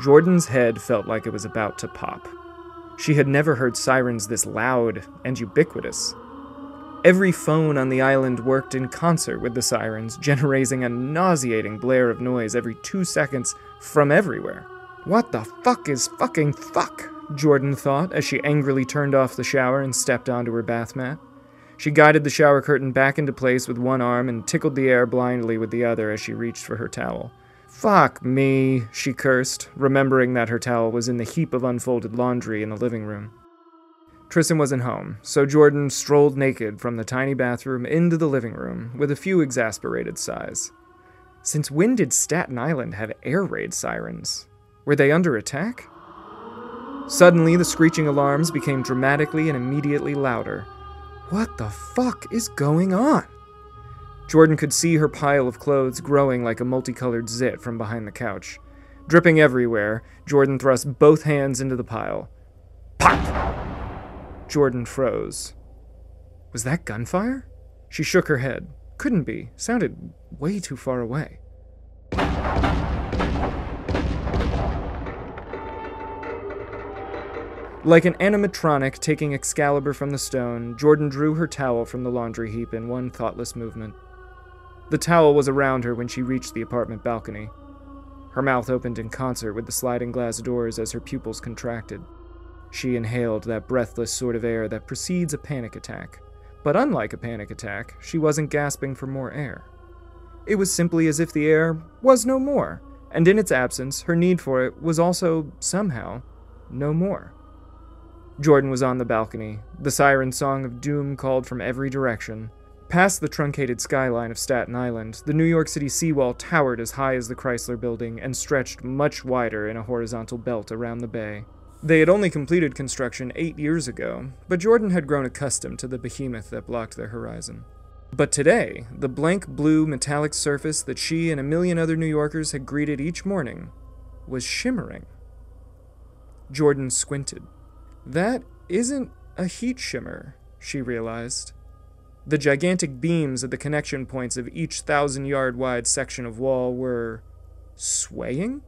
Jordan's head felt like it was about to pop. She had never heard sirens this loud and ubiquitous. Every phone on the island worked in concert with the sirens, generating a nauseating blare of noise every 2 seconds from everywhere. What the fuck is fucking fuck? Jordan thought as she angrily turned off the shower and stepped onto her bath mat. She guided the shower curtain back into place with one arm and tickled the air blindly with the other as she reached for her towel. Fuck me, she cursed, remembering that her towel was in the heap of unfolded laundry in the living room. Tristan wasn't home, so Jordan strolled naked from the tiny bathroom into the living room with a few exasperated sighs. Since when did Staten Island have air raid sirens? Were they under attack? Suddenly, the screeching alarms became dramatically and immediately louder. What the fuck is going on? Jordan could see her pile of clothes growing like a multicolored zit from behind the couch. Dripping everywhere, Jordan thrust both hands into the pile. Pop! Jordan froze. Was that gunfire? She shook her head. Couldn't be. Sounded way too far away. Like an animatronic taking Excalibur from the stone, Jordan drew her towel from the laundry heap in one thoughtless movement. The towel was around her when she reached the apartment balcony. Her mouth opened in concert with the sliding glass doors as her pupils contracted. She inhaled that breathless sort of air that precedes a panic attack. But unlike a panic attack, she wasn't gasping for more air. It was simply as if the air was no more, and in its absence, her need for it was also, somehow, no more. Jordan was on the balcony. The siren song of doom called from every direction. Past the truncated skyline of Staten Island, the New York City seawall towered as high as the Chrysler Building and stretched much wider in a horizontal belt around the bay. They had only completed construction 8 years ago, but Jordan had grown accustomed to the behemoth that blocked their horizon. But today, the blank blue metallic surface that she and a million other New Yorkers had greeted each morning was shimmering. Jordan squinted. That isn't a heat shimmer, she realized. The gigantic beams at the connection points of each 1,000-yard-wide section of wall were swaying?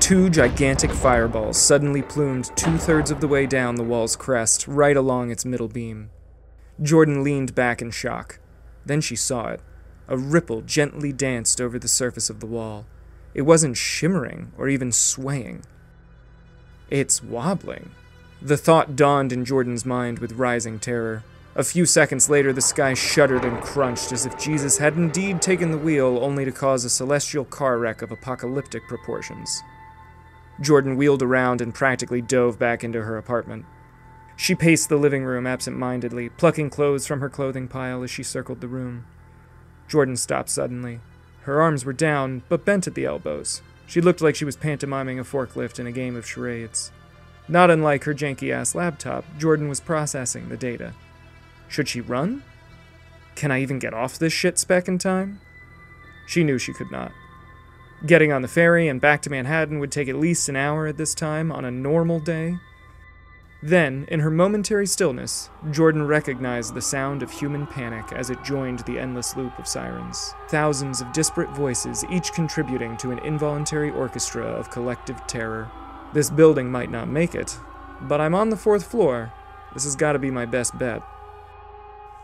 2 gigantic fireballs suddenly plumed 2/3 of the way down the wall's crest, right along its middle beam. Jordan leaned back in shock. Then she saw it. A ripple gently danced over the surface of the wall. It wasn't shimmering or even swaying. It's wobbling. The thought dawned in Jordan's mind with rising terror. A few seconds later, the sky shuddered and crunched as if Jesus had indeed taken the wheel only to cause a celestial car wreck of apocalyptic proportions. Jordan wheeled around and practically dove back into her apartment. She paced the living room absent-mindedly, plucking clothes from her clothing pile as she circled the room. Jordan stopped suddenly. Her arms were down, but bent at the elbows. She looked like she was pantomiming a forklift in a game of charades. Not unlike her janky-ass laptop, Jordan was processing the data. Should she run? Can I even get off this shit speck in time? She knew she could not. Getting on the ferry and back to Manhattan would take at least an hour at this time on a normal day. Then, in her momentary stillness, Jordan recognized the sound of human panic as it joined the endless loop of sirens. Thousands of disparate voices, each contributing to an involuntary orchestra of collective terror. This building might not make it, but I'm on the 4th floor. This has got to be my best bet.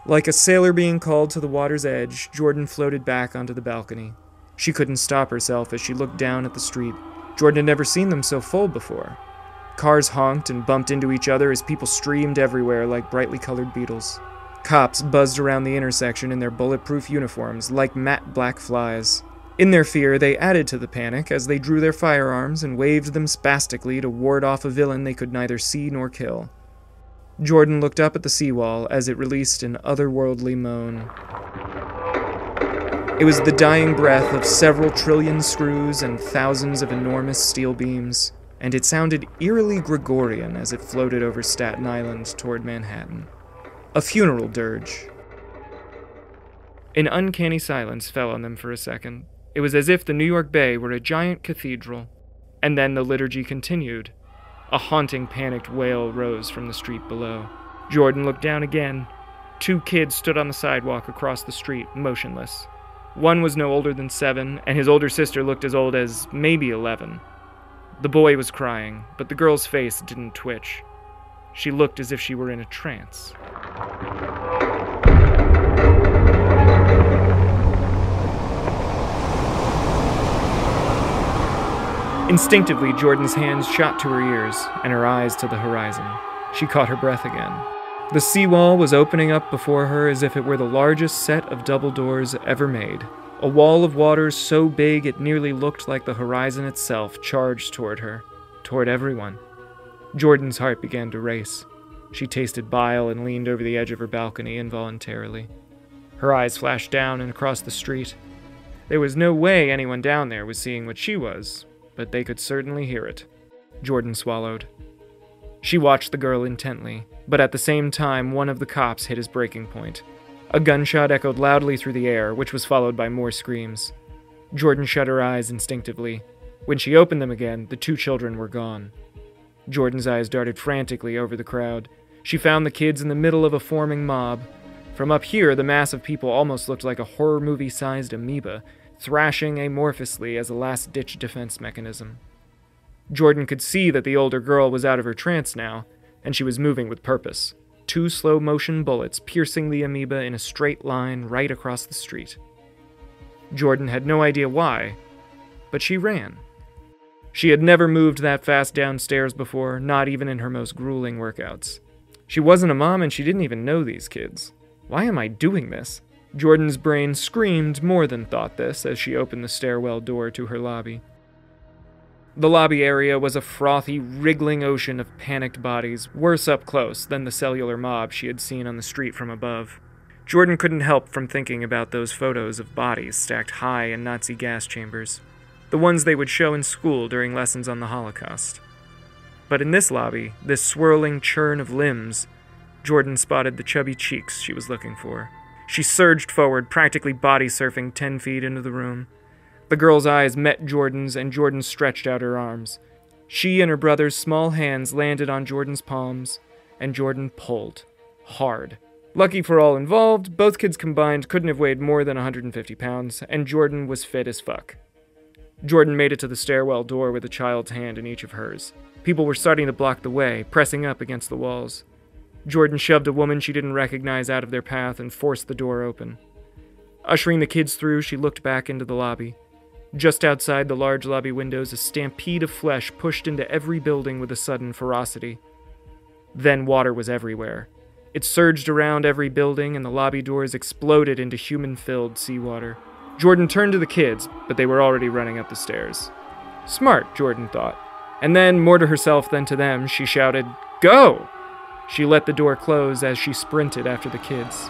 Like a sailor being called to the water's edge, Jordan floated back onto the balcony. She couldn't stop herself as she looked down at the street. Jordan had never seen them so full before. Cars honked and bumped into each other as people streamed everywhere like brightly colored beetles. Cops buzzed around the intersection in their bulletproof uniforms like matte black flies. In their fear, they added to the panic as they drew their firearms and waved them spastically to ward off a villain they could neither see nor kill. Jordan looked up at the seawall as it released an otherworldly moan. It was the dying breath of several trillion screws and thousands of enormous steel beams, and it sounded eerily Gregorian as it floated over Staten Island toward Manhattan. A funeral dirge. An uncanny silence fell on them for a second. It was as if the New York Bay were a giant cathedral. And then the liturgy continued. A haunting, panicked wail rose from the street below. Jordan looked down again. 2 kids stood on the sidewalk across the street, motionless. One was no older than 7, and his older sister looked as old as maybe 11. The boy was crying, but the girl's face didn't twitch. She looked as if she were in a trance. Instinctively, Jordan's hands shot to her ears and her eyes to the horizon. She caught her breath again. The seawall was opening up before her as if it were the largest set of double doors ever made. A wall of water so big it nearly looked like the horizon itself charged toward her, toward everyone. Jordan's heart began to race. She tasted bile and leaned over the edge of her balcony involuntarily. Her eyes flashed down and across the street. There was no way anyone down there was seeing what she was, but they could certainly hear it. Jordan swallowed. She watched the girl intently, but at the same time, one of the cops hit his breaking point. A gunshot echoed loudly through the air, which was followed by more screams. Jordan shut her eyes instinctively. When she opened them again, the 2 children were gone. Jordan's eyes darted frantically over the crowd. She found the kids in the middle of a forming mob. From up here, the mass of people almost looked like a horror movie-sized amoeba, thrashing amorphously as a last-ditch defense mechanism. Jordan could see that the older girl was out of her trance now, and she was moving with purpose. 2 slow-motion bullets piercing the amoeba in a straight line right across the street. Jordan had no idea why, but she ran. She had never moved that fast downstairs before, not even in her most grueling workouts. She wasn't a mom and she didn't even know these kids. Why am I doing this? Jordan's brain screamed more than thought this as she opened the stairwell door to her lobby. The lobby area was a frothy, wriggling ocean of panicked bodies, worse up close than the cellular mob she had seen on the street from above. Jordan couldn't help from thinking about those photos of bodies stacked high in Nazi gas chambers, the ones they would show in school during lessons on the Holocaust. But in this lobby, this swirling churn of limbs, Jordan spotted the chubby cheeks she was looking for. She surged forward, practically body surfing 10 feet into the room. The girl's eyes met Jordan's, and Jordan stretched out her arms. She and her brother's small hands landed on Jordan's palms, and Jordan pulled. Hard. Lucky for all involved, both kids combined couldn't have weighed more than 150 pounds, and Jordan was fit as fuck. Jordan made it to the stairwell door with a child's hand in each of hers. People were starting to block the way, pressing up against the walls. Jordan shoved a woman she didn't recognize out of their path and forced the door open. Ushering the kids through, she looked back into the lobby. Just outside the large lobby windows, a stampede of flesh pushed into every building with a sudden ferocity. Then water was everywhere. It surged around every building, and the lobby doors exploded into human-filled seawater. Jordan turned to the kids, but they were already running up the stairs. Smart, Jordan thought. And then, more to herself than to them, she shouted, "Go!" She let the door close as she sprinted after the kids.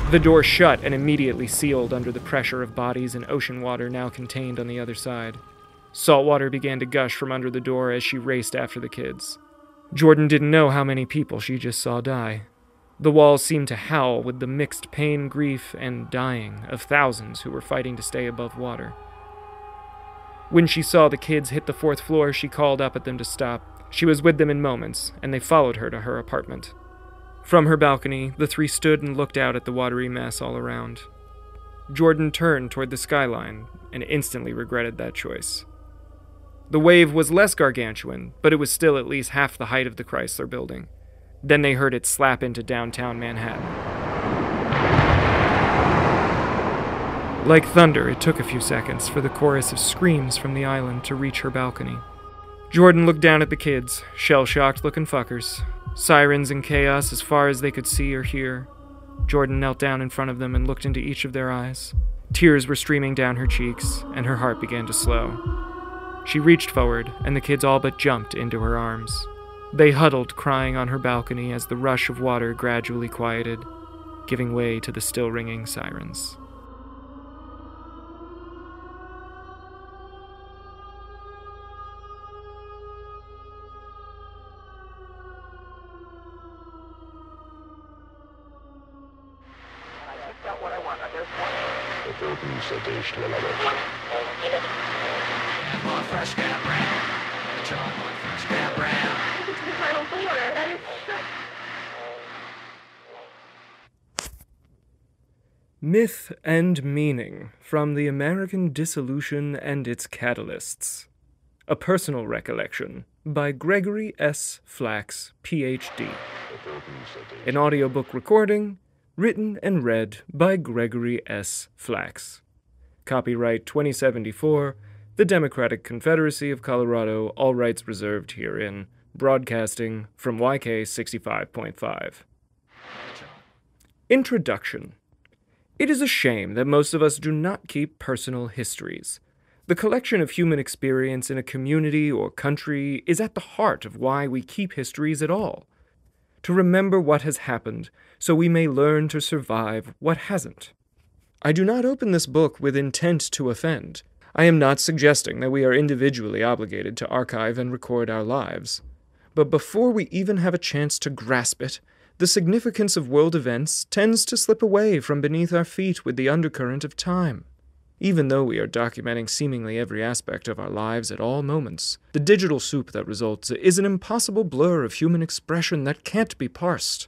The door shut and immediately sealed under the pressure of bodies and ocean water now contained on the other side. Salt water began to gush from under the door as she raced after the kids. Jordan didn't know how many people she just saw die. The walls seemed to howl with the mixed pain, grief, and dying of thousands who were fighting to stay above water. When she saw the kids hit the 4th floor, she called up at them to stop. She was with them in moments, and they followed her to her apartment. From her balcony, the 3 stood and looked out at the watery mess all around. Jordan turned toward the skyline and instantly regretted that choice. The wave was less gargantuan, but it was still at least half the height of the Chrysler Building. Then they heard it slap into downtown Manhattan. Like thunder, it took a few seconds for the chorus of screams from the island to reach her balcony. Jordan looked down at the kids, shell-shocked looking fuckers. Sirens and chaos as far as they could see or hear. Jordan knelt down in front of them and looked into each of their eyes. Tears were streaming down her cheeks, and her heart began to slow. She reached forward, and the kids all but jumped into her arms. They huddled, crying on her balcony as the rush of water gradually quieted, giving way to the still-ringing sirens. Myth and Meaning from the American Dissolution and Its Catalysts. A Personal Recollection by Gregory S. Flax, Ph.D. An audiobook recording, written and read by Gregory S. Flax. Copyright 2074, The Democratic Confederacy of Colorado, all rights reserved herein. Broadcasting from YK 65.5. Introduction. It is a shame that most of us do not keep personal histories. The collection of human experience in a community or country is at the heart of why we keep histories at all. To remember what has happened, so we may learn to survive what hasn't. I do not open this book with intent to offend. I am not suggesting that we are individually obligated to archive and record our lives. But before we even have a chance to grasp it, the significance of world events tends to slip away from beneath our feet with the undercurrent of time. Even though we are documenting seemingly every aspect of our lives at all moments, the digital soup that results is an impossible blur of human expression that can't be parsed.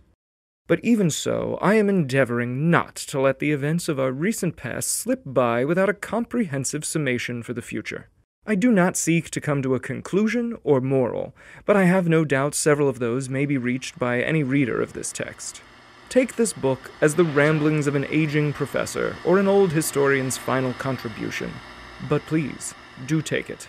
But even so, I am endeavoring not to let the events of our recent past slip by without a comprehensive summation for the future. I do not seek to come to a conclusion or moral, but I have no doubt several of those may be reached by any reader of this text. Take this book as the ramblings of an aging professor or an old historian's final contribution, but please, do take it.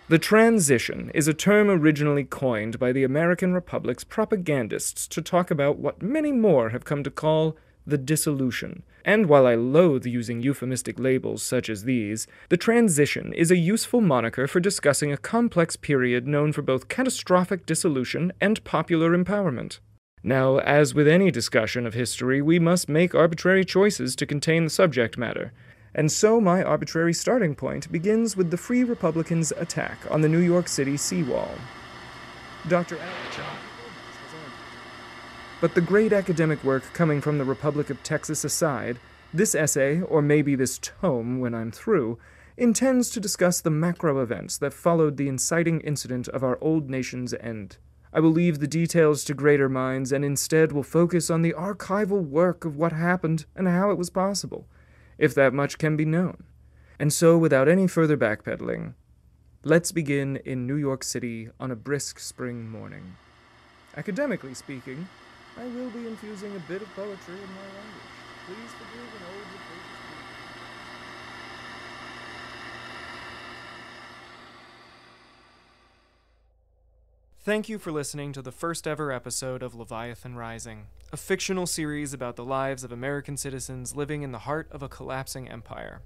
The transition is a term originally coined by the American Republic's propagandists to talk about what many more have come to call the dissolution. And while I loathe using euphemistic labels such as these, the transition is a useful moniker for discussing a complex period known for both catastrophic dissolution and popular empowerment. Now, as with any discussion of history, we must make arbitrary choices to contain the subject matter. And so my arbitrary starting point begins with the Free Republicans' attack on the New York City seawall. Dr. But the great academic work coming from the Republic of Texas aside, this essay, or maybe this tome when I'm through, intends to discuss the macro events that followed the inciting incident of our old nation's end. I will leave the details to greater minds and instead will focus on the archival work of what happened and how it was possible, if that much can be known. And so, without any further backpedaling, let's begin in New York City on a brisk spring morning. Academically speaking, I will be infusing a bit of poetry in my language. Please forgive an old loquacious reading. Thank you for listening to the first ever episode of Leviathan Rising, a fictional series about the lives of American citizens living in the heart of a collapsing empire.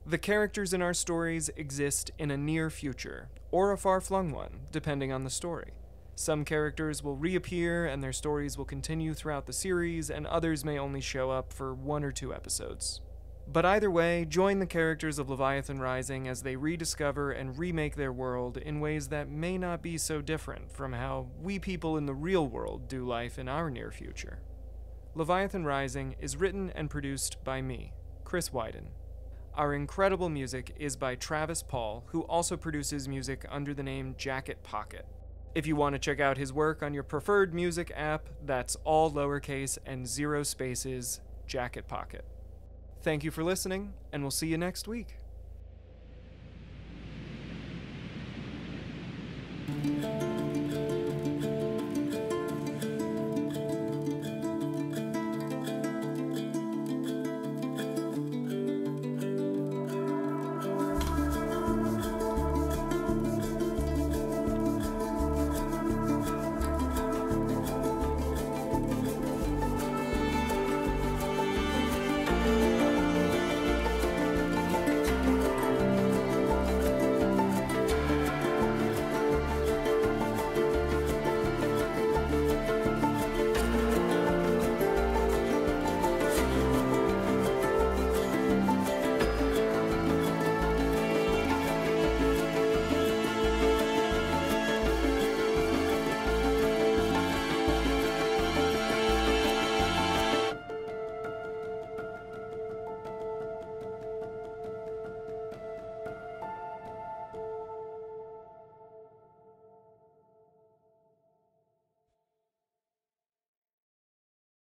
The characters in our stories exist in a near future, or a far-flung one, depending on the story. Some characters will reappear and their stories will continue throughout the series, and others may only show up for 1 or 2 episodes. But either way, join the characters of Leviathan Rising as they rediscover and remake their world in ways that may not be so different from how we people in the real world do life in our near future. Leviathan Rising is written and produced by me, Chris Wyden. Our incredible music is by Travis Paul, who also produces music under the name Jacket Pocket. If you want to check out his work on your preferred music app, that's all lowercase and 0 spaces, Jacket Pocket. Thank you for listening, and we'll see you next week.